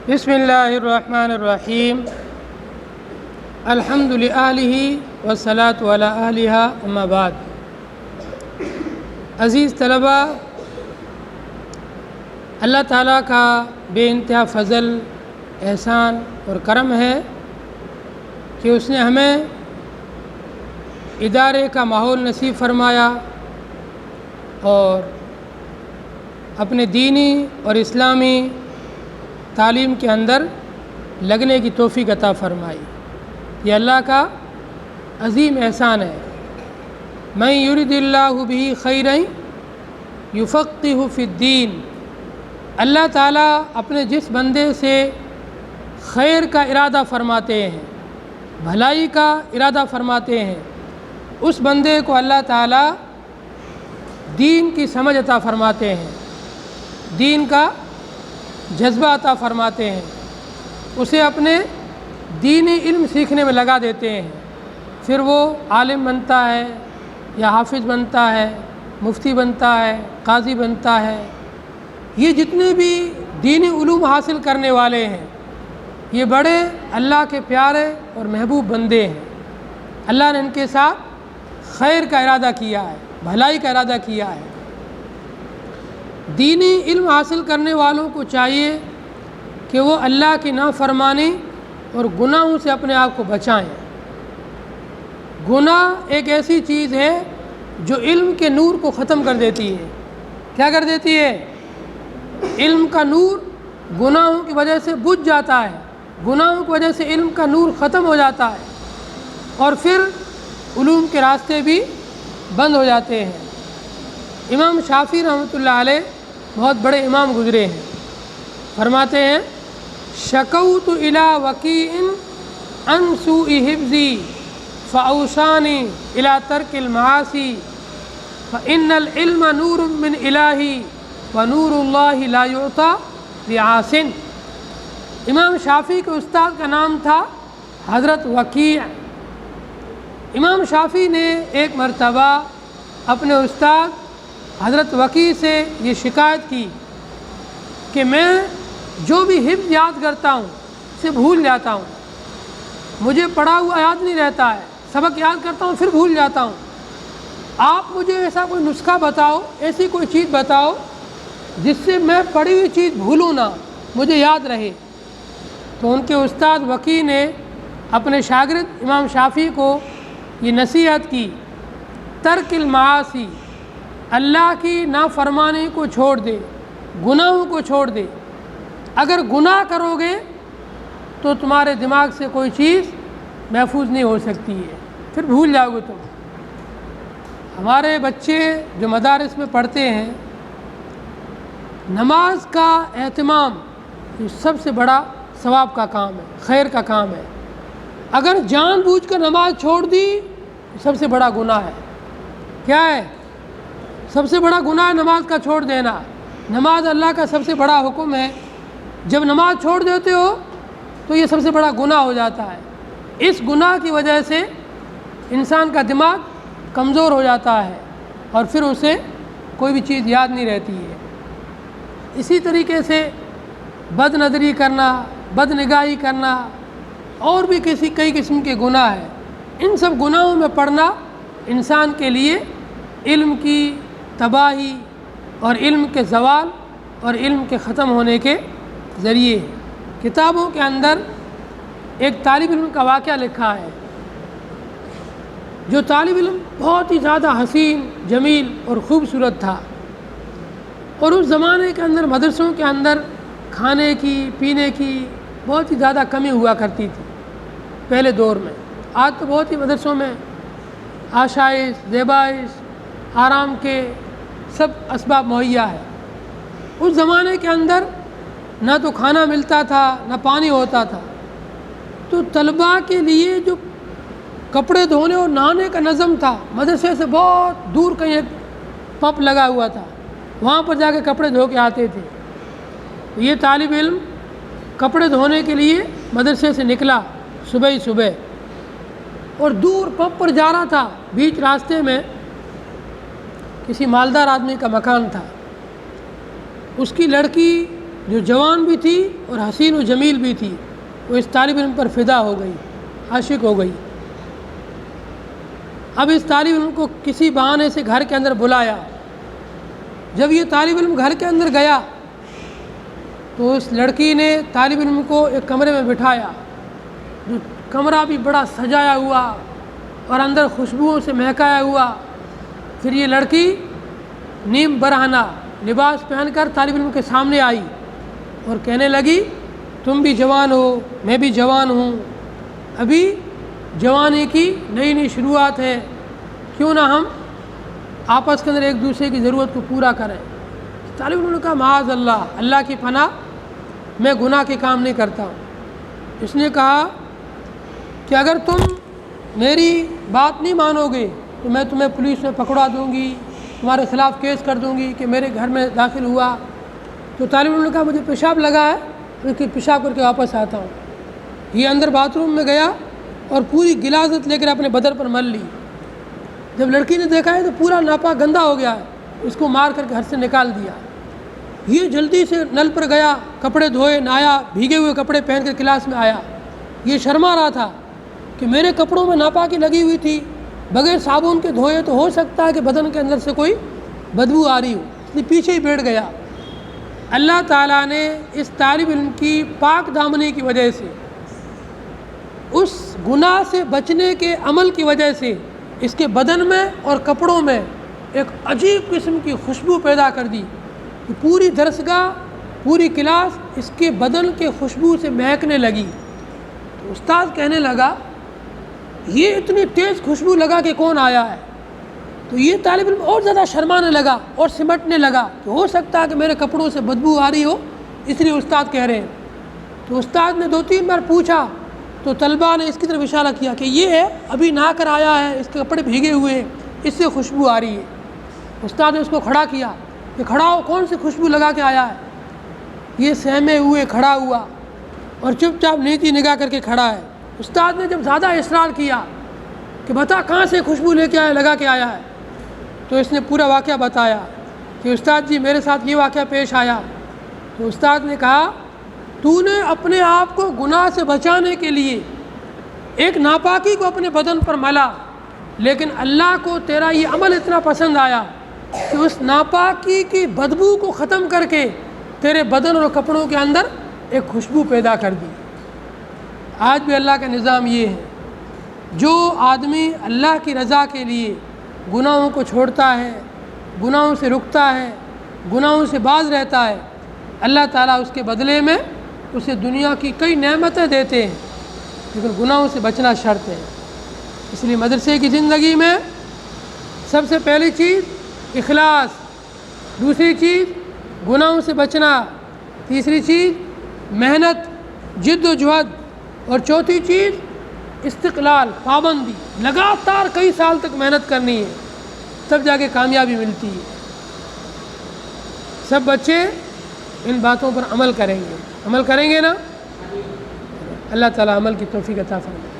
بسم اللہ الرحمن الرحیم الحمد للہ والصلاة علی آلہ اما بعد۔ عزیز طلباء، اللہ تعالیٰ کا بے انتہا فضل، احسان اور کرم ہے کہ اس نے ہمیں ادارے کا ماحول نصیب فرمایا اور اپنے دینی اور اسلامی تعلیم کے اندر لگنے کی توفیق عطا فرمائی۔ یہ اللہ کا عظیم احسان ہے۔ من یرد اللہ بہ خیرا یفقہہ فی الدین، اللہ تعالیٰ اپنے جس بندے سے خیر کا ارادہ فرماتے ہیں، بھلائی کا ارادہ فرماتے ہیں، اس بندے کو اللہ تعالیٰ دین کی سمجھ عطا فرماتے ہیں، دین کا جذبہ عطا فرماتے ہیں، اسے اپنے دینی علم سیکھنے میں لگا دیتے ہیں، پھر وہ عالم بنتا ہے یا حافظ بنتا ہے، مفتی بنتا ہے، قاضی بنتا ہے۔ یہ جتنے بھی دینی علوم حاصل کرنے والے ہیں، یہ بڑے اللہ کے پیارے اور محبوب بندے ہیں۔ اللہ نے ان کے ساتھ خیر کا ارادہ کیا ہے، بھلائی کا ارادہ کیا ہے۔ دینی علم حاصل کرنے والوں کو چاہیے کہ وہ اللہ کی نافرمانی اور گناہوں سے اپنے آپ کو بچائیں۔ گناہ ایک ایسی چیز ہے جو علم کے نور کو ختم کر دیتی ہے۔ کیا کر دیتی ہے؟ علم کا نور گناہوں کی وجہ سے بجھ جاتا ہے، گناہوں کی وجہ سے علم کا نور ختم ہو جاتا ہے اور پھر علوم کے راستے بھی بند ہو جاتے ہیں۔ امام شافعی رحمۃ اللہ علیہ بہت بڑے امام گزرے ہیں، فرماتے ہیں شکوت الی وکیع عن سوء حفظی فاوصانی الی ترک المعاصی فان العلم نور من الہی ونور اللہ لا یعطی لعاص۔ امام شافعی کے استاد کا نام تھا حضرت وکیع۔ امام شافعی نے ایک مرتبہ اپنے استاد حضرت وکیع سے یہ شکایت کی کہ میں جو بھی حفظ یاد کرتا ہوں اسے بھول جاتا ہوں، مجھے پڑھا ہوا یاد نہیں رہتا ہے، سبق یاد کرتا ہوں پھر بھول جاتا ہوں۔ آپ مجھے ایسا کوئی نسخہ بتاؤ، ایسی کوئی چیز بتاؤ جس سے میں پڑھی ہوئی چیز بھولوں نہ، مجھے یاد رہے۔ تو ان کے استاد وکیع نے اپنے شاگرد امام شافعی کو یہ نصیحت کی، ترک المعاصی، اللہ کی نافرمانی کو چھوڑ دے، گناہوں کو چھوڑ دے۔ اگر گناہ کرو گے تو تمہارے دماغ سے کوئی چیز محفوظ نہیں ہو سکتی ہے، پھر بھول جاؤ گے تم۔ ہمارے بچے جو مدارس میں پڑھتے ہیں، نماز کا اہتمام یہ سب سے بڑا ثواب کا کام ہے، خیر کا کام ہے۔ اگر جان بوجھ کر نماز چھوڑ دی سب سے بڑا گناہ ہے۔ کیا ہے؟ سب سے بڑا گناہ نماز کا چھوڑ دینا۔ نماز اللہ کا سب سے بڑا حکم ہے، جب نماز چھوڑ دیتے ہو تو یہ سب سے بڑا گناہ ہو جاتا ہے۔ اس گناہ کی وجہ سے انسان کا دماغ کمزور ہو جاتا ہے اور پھر اسے کوئی بھی چیز یاد نہیں رہتی ہے۔ اسی طریقے سے بد نظری کرنا، بد نگاہی کرنا اور بھی کئی قسم کے گناہ ہیں۔ ان سب گناہوں میں پڑنا انسان کے لیے علم کی تباہی اور علم کے زوال اور علم کے ختم ہونے کے ذریعے ہے۔ کتابوں کے اندر ایک طالب علم کا واقعہ لکھا ہے، جو طالب علم بہت ہی زیادہ حسین، جمیل اور خوبصورت تھا، اور اس زمانے کے اندر مدرسوں کے اندر کھانے کی، پینے کی بہت ہی زیادہ کمی ہوا کرتی تھی پہلے دور میں۔ آج تو بہت ہی مدرسوں میں آشائش، زیبائش، آرام کے سب اسباب مہیا ہے۔ اس زمانے کے اندر نہ تو کھانا ملتا تھا، نہ پانی ہوتا تھا، تو طلباء کے لیے جو کپڑے دھونے اور نہانے کا نظم تھا، مدرسے سے بہت دور کہیں ایک پمپ لگا ہوا تھا، وہاں پر جا کے کپڑے دھو کے آتے تھے۔ یہ طالب علم کپڑے دھونے کے لیے مدرسے سے نکلا صبح ہی صبح اور دور پمپ پر جا رہا تھا۔ بیچ راستے میں کسی مالدار آدمی کا مکان تھا، اس کی لڑکی جو جوان بھی تھی اور حسین و جمیل بھی تھی، وہ اس طالب علم پر فدا ہو گئی، عاشق ہو گئی۔ اب اس طالب علم کو کسی بہانے سے گھر کے اندر بلایا۔ جب یہ طالب علم گھر کے اندر گیا تو اس لڑکی نے طالب علم کو ایک کمرے میں بٹھایا، جو کمرہ بھی بڑا سجایا ہوا اور اندر خوشبوؤں سے مہکایا ہوا۔ پھر یہ لڑکی نیم برہنہ لباس پہن کر طالب علم کے سامنے آئی اور کہنے لگی، تم بھی جوان ہو، میں بھی جوان ہوں، ابھی جوانی کی نئی نئی شروعات ہے، کیوں نہ ہم آپس کے اندر ایک دوسرے کی ضرورت کو پورا کریں۔ طالب علم نے کہا، معاذ اللہ، اللہ کی پناہ، میں گناہ کے کام نہیں کرتا ہوں۔ اس نے کہا کہ اگر تم میری بات نہیں مانو گے تو میں تمہیں پولیس میں پکڑا دوں گی، تمہارے خلاف کیس کر دوں گی کہ میرے گھر میں داخل ہوا۔ تو طالب علم نے کہا، مجھے پیشاب لگا ہے، میں پیشاب کر کے واپس آتا ہوں۔ یہ اندر باتھ روم میں گیا اور پوری غلاظت لے کر اپنے بدن پر مل لی۔ جب لڑکی نے دیکھا ہے تو پورا ناپاک گندا ہو گیا ہے، اس کو مار کر کے گھر سے نکال دیا۔ یہ جلدی سے نل پر گیا، کپڑے دھوئے، نہایا، بھیگے ہوئے کپڑے پہن کر کلاس میں آیا۔ یہ شرما رہا تھا کہ میرے کپڑوں میں ناپاکی لگی ہوئی تھی، بغیر صابن کے دھوئے تو ہو سکتا ہے کہ بدن کے اندر سے کوئی بدبو آ رہی ہو، اس لیے پیچھے ہی بیٹھ گیا۔ اللہ تعالیٰ نے اس طالب علم کی پاک دامنی کی وجہ سے، اس گناہ سے بچنے کے عمل کی وجہ سے، اس کے بدن میں اور کپڑوں میں ایک عجیب قسم کی خوشبو پیدا کر دی کہ پوری درسگاہ، پوری کلاس اس کے بدن کے خوشبو سے مہکنے لگی۔ تو استاد کہنے لگا، یہ اتنی تیز خوشبو لگا کہ کون آیا ہے؟ تو یہ طالب علم اور زیادہ شرمانے لگا اور سمٹنے لگا کہ ہو سکتا ہے کہ میرے کپڑوں سے بدبو آ رہی ہو، اس لیے استاد کہہ رہے ہیں۔ تو استاد نے 2-3 بار پوچھا تو طلباء نے اس کی طرف اشارہ کیا کہ یہ ہے، ابھی نہا کر آیا ہے، اس کے کپڑے بھیگے ہوئے ہیں، اس سے خوشبو آ رہی ہے۔ استاد نے اس کو کھڑا کیا کہ کھڑا ہو، کون سی خوشبو لگا کے آیا ہے؟ یہ سہمے ہوئے کھڑا ہوا اور چپ چاپ نیچی نگاہ کر کے کھڑا ہے۔ استاد نے جب زیادہ اصرار کیا کہ بتا کہاں سے خوشبو لے کے آیا، لگا کے آیا ہے، تو اس نے پورا واقعہ بتایا کہ استاد جی میرے ساتھ یہ واقعہ پیش آیا۔ تو استاد نے کہا، تو نے اپنے آپ کو گناہ سے بچانے کے لیے ایک ناپاکی کو اپنے بدن پر ملا، لیکن اللہ کو تیرا یہ عمل اتنا پسند آیا کہ اس ناپاکی کی بدبو کو ختم کر کے تیرے بدن اور کپڑوں کے اندر ایک خوشبو پیدا کر دی۔ آج بھی اللہ کا نظام یہ ہے، جو آدمی اللہ کی رضا کے لیے گناہوں کو چھوڑتا ہے، گناہوں سے رکتا ہے، گناہوں سے باز رہتا ہے، اللہ تعالیٰ اس کے بدلے میں اسے دنیا کی کئی نعمتیں دیتے ہیں، لیکن گناہوں سے بچنا شرط ہے۔ اس لیے مدرسے کی زندگی میں سب سے پہلی چیز اخلاص، دوسری چیز گناہوں سے بچنا، تیسری چیز محنت، جد و جہد، اور چوتھی چیز استقلال، پابندی، لگاتار کئی سال تک محنت کرنی ہے، تب جا کے کامیابی ملتی ہے۔ سب بچے ان باتوں پر عمل کریں گے نا؟ اللہ تعالیٰ عمل کی توفیق عطا فرمائے۔